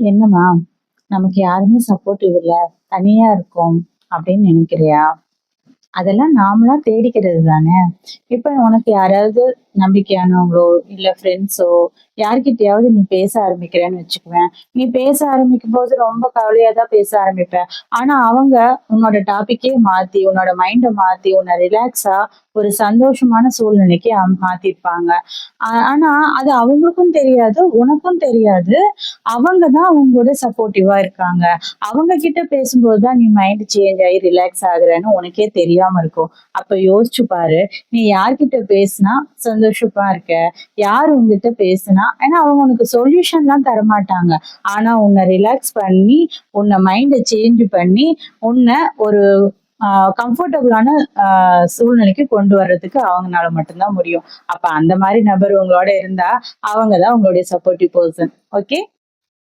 என்னம்மா, நமக்கு யாருமே சப்போர்ட்டிவ் இல்ல, தனியா இருக்கோம் அப்படின்னு நினைக்கிறியா? அதெல்லாம் நாமளா தேடிக்கிறது தானே. இப்ப உனக்கு யாராவது நம்பிக்கையானவங்களோ இல்ல ஃப்ரெண்ட்ஸோ யார்கிட்டயாவது நீ பேச ஆரம்பிக்கிறேன்னு வச்சுக்குவேன். நீ பேச ஆரம்பிக்கும் போது ரொம்ப கவலையா தான் பேச ஆரம்பிப்ப. ஆனா அவங்க உன்னோட டாபிக்கே மாத்தி உன்னோட மைண்ட மாத்தி உன்னை ரிலாக்ஸா ஒரு சந்தோஷமான சூழ்நிலைக்கு மாத்திருப்பாங்க. ஆனா அது அவங்களுக்கும் தெரியாது, உனக்கும் தெரியாது. அவங்க தான் அவங்களோட சப்போர்ட்டிவா இருக்காங்க. அவங்க கிட்ட பேசும்போது தான் நீ மைண்ட் சேஞ்ச் ஆகி ரிலாக்ஸ் ஆகுறன்னு உனக்கே தெரியாம இருக்கும். அப்ப யோசிச்சு பாரு, நீ யார்கிட்ட பேசினா சந்தோஷமா இருக்க, யார் உன்கிட்ட பேசுனா, ஏன்னா அவங்க உனக்கு சொல்யூஷன்லாம் தரமாட்டாங்க. ஆனா உன்னை ரிலாக்ஸ் பண்ணி, உன்னை மைண்ட சேஞ்ச் பண்ணி, உன்னை ஒரு கம்ஃபர்டபுளான சூழ்நிலைக்கு கொண்டு வர்றதுக்கு அவங்கனால மட்டும்தான் முடியும். அப்ப அந்த மாதிரி நபர் உங்களோட இருந்தா அவங்க தான் உங்களுடைய சப்போர்ட்டிவ் பர்சன். ஓகே.